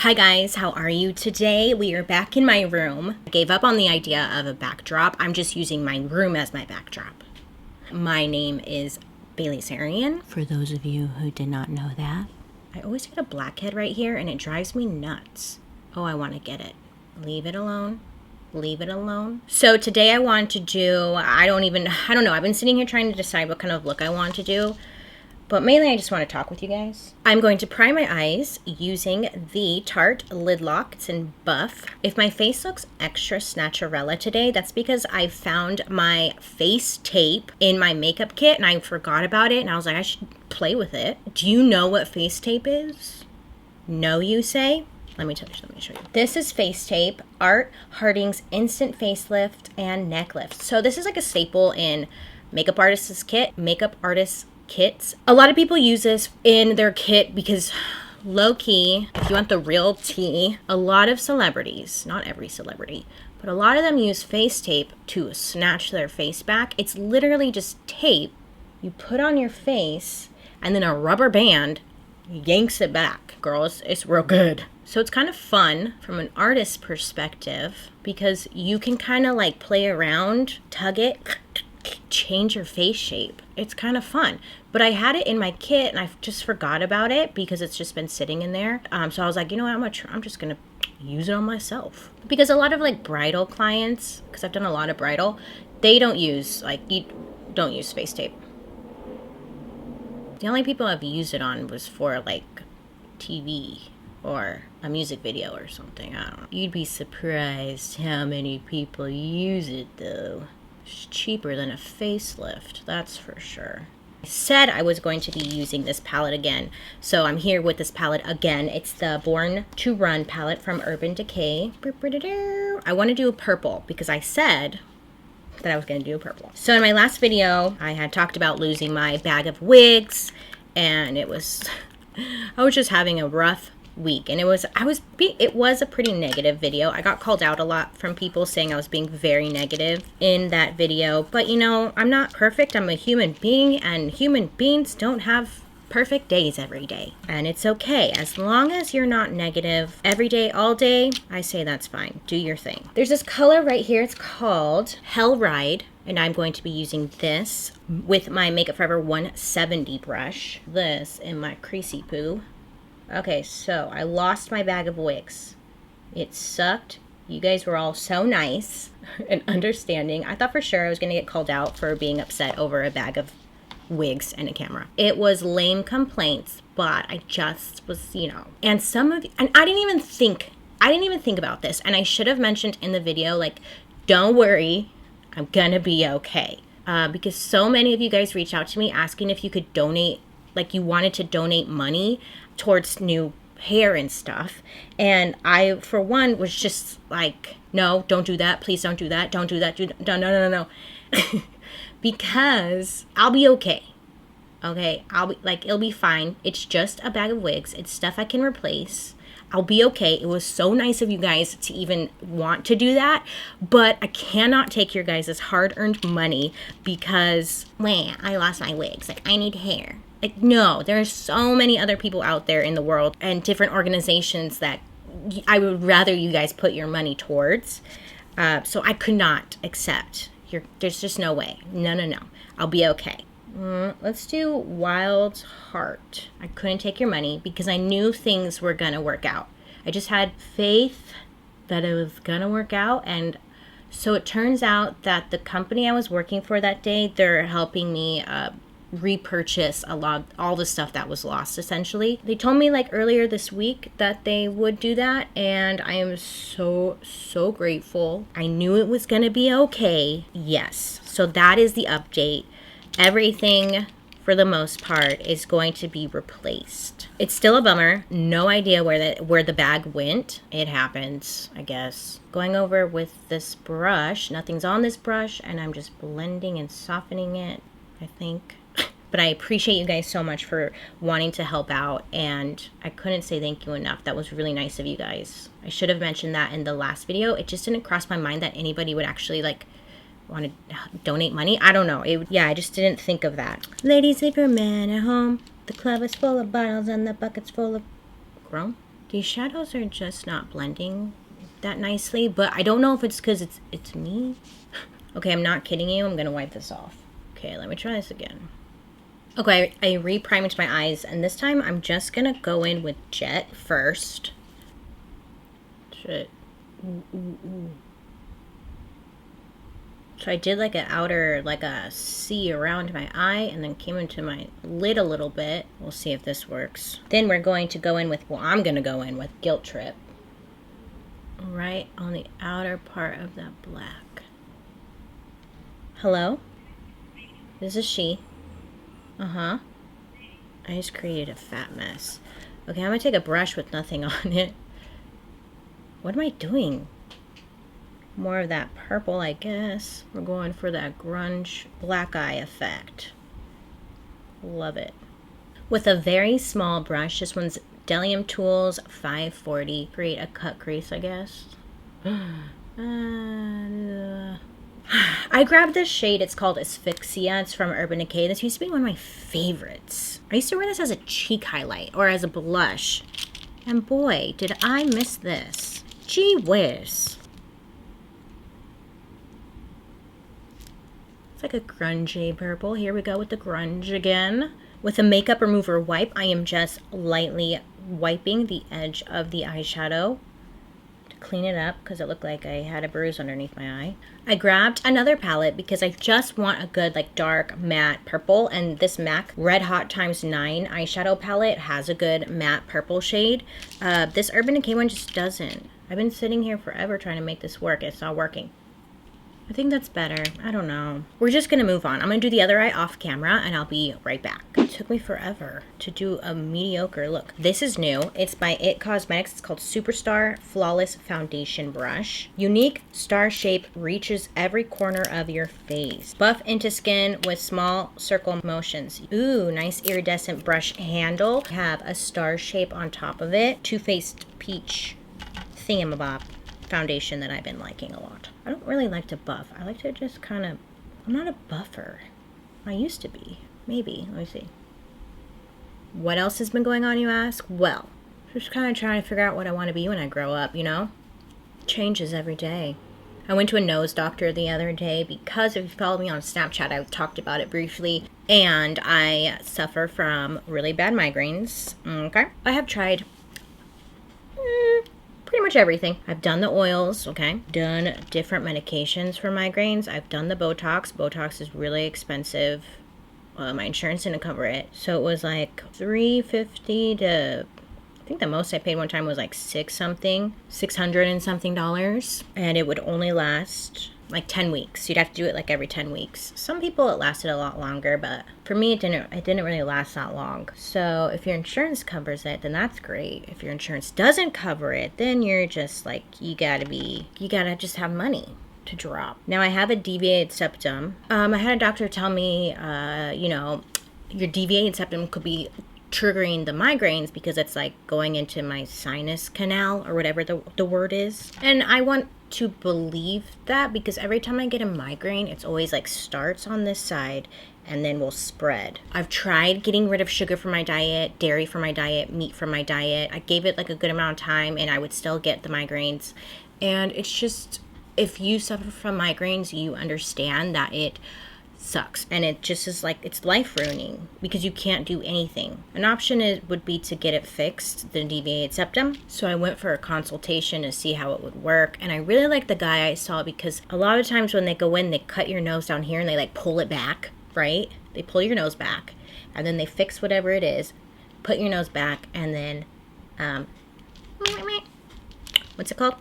Hi guys, how are you today? We are back in my room. I gave up on the idea of a backdrop. I'm just using my room as my backdrop. My name is Baileysarian. For those of you who did not know that. I always get a blackhead right here and it drives me nuts. Oh, I want to get it. Leave it alone. Leave it alone. So today I want to do, I don't know. I've been sitting here trying to decide what kind of look I want to do. But mainly I just want to talk with you guys. I'm going to prime my eyes using the Tarte Lid Lock. It's in Buff. If my face looks extra snatcherella today, that's because I found my face tape in my makeup kit and I forgot about it and I was like, I should play with it. Do you know what face tape is? No, you say? Let me show you. This is face tape, Art Harding's Instant Facelift and Neck Lift. So this is like a staple in makeup artists' kits. A lot of people use this in their kit because low-key, if you want the real tea, a lot of celebrities, not every celebrity, but a lot of them use face tape to snatch their face back. It's literally just tape you put on your face and then a rubber band yanks it back. Girls, it's real good. So it's kind of fun from an artist's perspective because you can kind of like play around, tug it, change your face shape. It's kind of fun. But I had it in my kit and I just forgot about it because it's just been sitting in there. So I was like, you know what, I'm just gonna use it on myself. Because a lot of like bridal clients, because I've done a lot of bridal, they don't use, you don't use face tape. The only people I've used it on was for like TV or a music video or something. I don't know. You'd be surprised how many people use it though. It's cheaper than a facelift, that's for sure. I said I was going to be using this palette again, so I'm here with this palette again. It's the Born to Run palette from Urban Decay. I want to do a purple because I said that I was going to do a purple. So in my last video, I had talked about losing my bag of wigs, and I was just having a rough week, and it was a pretty negative video. I got called out a lot from people saying I was being very negative in that video, but you know, I'm not perfect. I'm a human being, and human beings don't have perfect days every day, and it's okay as long as you're not negative every day, all day. I say that's fine. Do your thing. There's this color right here. It's called Hell Ride, and I'm going to be using this with my Makeup Forever 170 brush. This in my creasy poo. Okay, so I lost my bag of wigs. It sucked. You guys were all so nice and understanding. I thought for sure I was going to get called out for being upset over a bag of wigs and a camera. It was lame complaints, but I just was, you know. And some of you, and I didn't even think about this. And I should have mentioned in the video, like, don't worry, I'm gonna be okay. Because so many of you guys reached out to me asking if you could donate, like you wanted to donate money towards new hair and stuff. And I, for one, was just like, no, don't do that. Please don't do that. Don't do that. No. Because I'll be okay. Okay, I'll be like, it'll be fine. It's just a bag of wigs. It's stuff I can replace. I'll be okay. It was so nice of you guys to even want to do that, but I cannot take your guys' hard-earned money because, I lost my wigs. Like, I need hair. Like, no, there are so many other people out there in the world and different organizations that I would rather you guys put your money towards. So I could not accept. There's just no way. No. I'll be okay. Let's do Wild Heart. I couldn't take your money because I knew things were going to work out. I just had faith that it was going to work out. And so it turns out that the company I was working for that day, they're helping me repurchase all the stuff that was lost, essentially. They told me like earlier this week that they would do that, and I am so grateful. I knew it was gonna be okay. Yes, so that is the update. Everything for the most part is going to be replaced. It's still a bummer. No idea where the bag went. It happens, I guess. Going over with this brush. Nothing's on this brush, and I'm just blending and softening it, I think. But I appreciate you guys so much for wanting to help out, and I couldn't say thank you enough. That was really nice of you guys. I should have mentioned that in the last video. It just didn't cross my mind that anybody would actually want to donate money. I don't know. I just didn't think of that. Ladies, leave your man at home. The club is full of bottles and the bucket's full of chrome. These shadows are just not blending that nicely, but I don't know if it's because it's me. Okay, I'm not kidding you. I'm gonna wipe this off. Okay, let me try this again. Okay, I re-primed my eyes, and this time I'm just gonna go in with Jet first. Shit. Ooh, ooh, ooh. So I did like an outer, like a C around my eye, and then came into my lid a little bit. We'll see if this works. Then we're going to go in with, well, I'm gonna go in with Guilt Trip. Right on the outer part of that black. Hello? This is she. Uh-huh. I just created a fat mess. Okay, I'm gonna take a brush with nothing on it. What am I doing? More of that purple, I guess. We're going for that grunge black eye effect. Love it. With a very small brush, this one's Bdellium Tools 540. Create a cut crease, I guess. I grabbed this shade. It's called Asphyxia. It's from Urban Decay. This used to be one of my favorites. I used to wear this as a cheek highlight or as a blush. And boy, did I miss this. Gee whiz. It's like a grungy purple. Here we go with the grunge again. With a makeup remover wipe, I am just lightly wiping the edge of the eyeshadow to clean it up because it looked like I had a bruise underneath my eye. I grabbed another palette because I just want a good like dark matte purple, and this MAC Red Hot ×9 eyeshadow palette has a good matte purple shade. This Urban Decay one just doesn't. I've been sitting here forever trying to make this work. It's not working. I think that's better. I don't know. We're just gonna move on. I'm gonna do the other eye off camera and I'll be right back. It took me forever to do a mediocre look. This is new. It's by IT Cosmetics. It's called Superstar Flawless Foundation Brush. Unique star shape reaches every corner of your face. Buff into skin with small circle motions. Ooh, nice iridescent brush handle. Have a star shape on top of it. Too Faced Peach thingamabob foundation that I've been liking a lot. I don't really like to buff. I like to just kind of, I'm not a buffer. I used to be. Maybe. Let me see. What else has been going on, you ask? Well, just kind of trying to figure out what I want to be when I grow up, you know? Changes every day. I went to a nose doctor the other day because if you follow me on Snapchat, I talked about it briefly. And I suffer from really bad migraines. Okay. I have tried pretty much everything. I've done the oils, okay? Done different medications for migraines. I've done the Botox. Botox is really expensive. My insurance didn't cover it. So it was like $350 to, I think the most I paid one time was like $600 and something. And it would only last like 10 weeks. You'd have to do it like every 10 weeks. Some people it lasted a lot longer, but for me it didn't really last that long. So if your insurance covers it, then that's great. If your insurance doesn't cover it, then you're just like, you gotta just have money to drop. Now I have a deviated septum. I had a doctor tell me, you know, your deviated septum could be triggering the migraines because it's like going into my sinus canal or whatever the word is. And I want to believe that because every time I get a migraine, it's always like starts on this side and then will spread. I've tried getting rid of sugar from my diet, dairy from my diet, meat from my diet. I gave it like a good amount of time and I would still get the migraines. And it's just, if you suffer from migraines, you understand that it sucks, and it just is like, it's life ruining because you can't do anything. An option would be to get it fixed, the deviated septum. So I went for a consultation to see how it would work, and I really like the guy I saw because a lot of times when they go in, they cut your nose down here and they like pull it back, right? They pull your nose back and then they fix whatever it is, put your nose back, and then what's it called?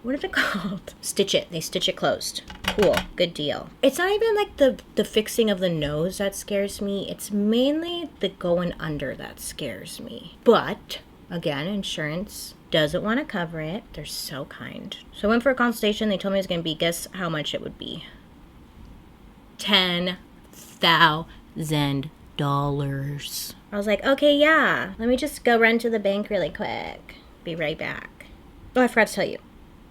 What is it called? Stitch it. They stitch it closed. Cool. Good deal. It's not even like the fixing of the nose that scares me. It's mainly the going under that scares me. But, again, insurance doesn't want to cover it. They're so kind. So I went for a consultation. They told me it was going to be, guess how much it would be? $10,000. I was like, okay, yeah. Let me just go run to the bank really quick. Be right back. Oh, I forgot to tell you.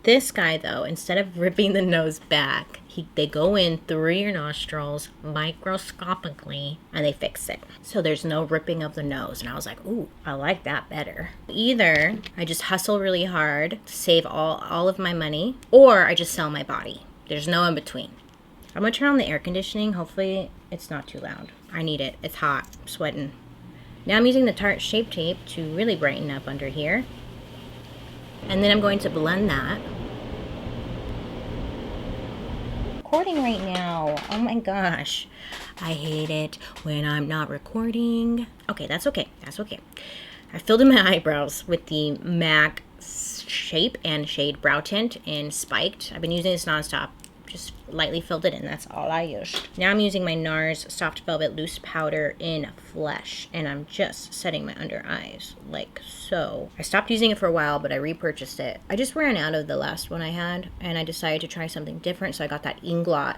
This guy, though, instead of ripping the nose back, they go in through your nostrils microscopically and they fix it. So there's no ripping of the nose. And I was like, ooh, I like that better. Either I just hustle really hard to save all of my money, or I just sell my body. There's no in between. I'm gonna turn on the air conditioning. Hopefully it's not too loud. I need it. It's hot. I'm sweating. Now I'm using the Tarte Shape Tape to really brighten up under here. And then I'm going to blend that. Recording right now. Oh my gosh. I hate it when I'm not recording. Okay, that's okay. That's okay. I filled in my eyebrows with the MAC Shape and Shade Brow Tint in Spiked. I've been using this nonstop. Just lightly filled it in. That's all I used. Now I'm using my NARS Soft Velvet Loose Powder in Flesh, and I'm just setting my under eyes like so. I stopped using it for a while, but I repurchased it. I just ran out of the last one I had, and I decided to try something different, so I got that Inglot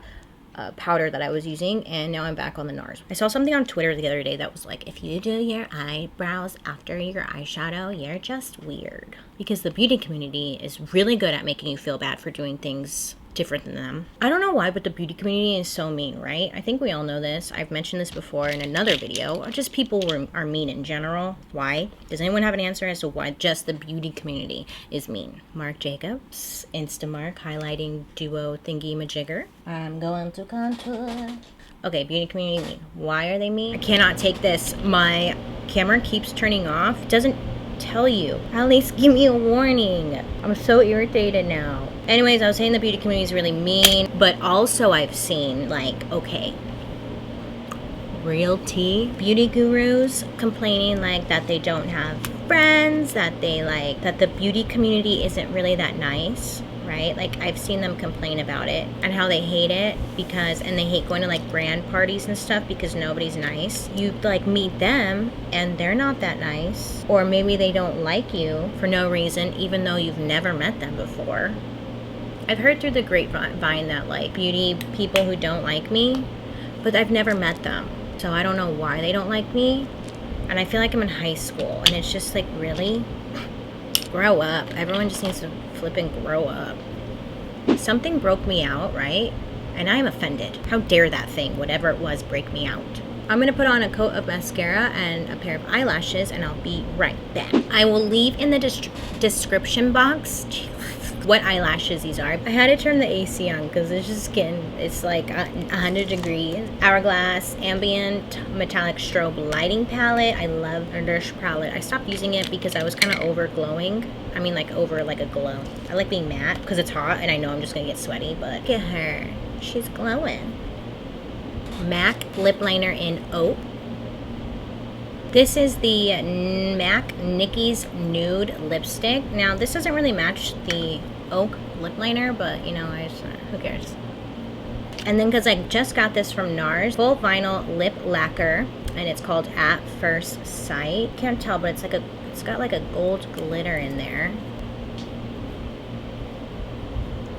powder that I was using, and now I'm back on the NARS. I saw something on Twitter the other day that was like, if you do your eyebrows after your eyeshadow, you're just weird. Because the beauty community is really good at making you feel bad for doing things different than them. I don't know why, but the beauty community is so mean, right? I think we all know this. I've mentioned this before in another video. Just people are mean in general. Why? Does anyone have an answer as to why just the beauty community is mean? Marc Jacobs, Instamark, highlighting duo thingy majigger. I'm going to contour. Okay, beauty community mean. Why are they mean? I cannot take this. My camera keeps turning off. It doesn't tell you. At least give me a warning. I'm so irritated now. Anyways, I was saying the beauty community is really mean, but also I've seen, like, okay, real tea beauty gurus complaining like that they don't have friends, that they like that the beauty community isn't really that nice, right? Like, I've seen them complain about it and how they hate it because, and they hate going to like brand parties and stuff because nobody's nice. You like meet them and they're not that nice, or maybe they don't like you for no reason even though you've never met them before. I've heard through the grapevine that like beauty people who don't like me, but I've never met them, so I don't know why they don't like me. And I feel like I'm in high school, and it's just like, really? Grow up. Everyone just needs to flip and grow up. Something broke me out, right? And I'm offended. How dare that thing, whatever it was, break me out? I'm going to put on a coat of mascara and a pair of eyelashes, and I'll be right back. I will leave in the description box what eyelashes these are. I had to turn the AC on because it's just it's like 100 degrees. Hourglass Ambient Metallic Strobe Lighting Palette. I love this palette. I stopped using it because I was kind of over glowing. I mean, like over like a glow. I like being matte because it's hot and I know I'm just going to get sweaty, but look at her. She's glowing. MAC Lip Liner in Oak. This is the MAC Nikki's Nude Lipstick. Now, this doesn't really match the Oak lip liner, but, you know, who cares? And then, because I just got this from NARS, full vinyl lip lacquer, and it's called At First Sight. Can't tell, but it's got like a gold glitter in there.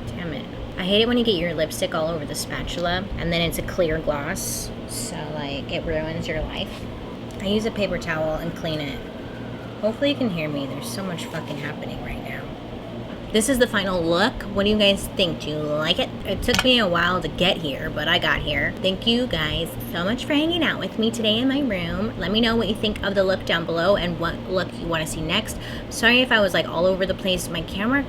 Damn it. I hate it when you get your lipstick all over the spatula, and then it's a clear gloss, so, like, it ruins your life. I use a paper towel and clean it. Hopefully you can hear me. There's so much fucking happening right now. This is the final look. What do you guys think? Do you like it? It took me a while to get here, but I got here. Thank you guys so much for hanging out with me today in my room. Let me know what you think of the look down below and what look you want to see next. Sorry if I was like all over the place. My camera,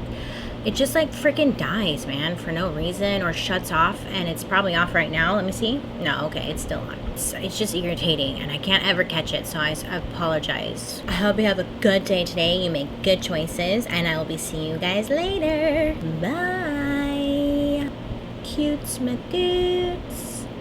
it just like freaking dies, man, for no reason, or shuts off, and it's probably off right now. Let me see. No, okay, it's still on. It's just irritating, and I can't ever catch it, so I apologize. I hope you have a good day today. You make good choices, and I will be seeing you guys later. Bye. Cutes, my goods.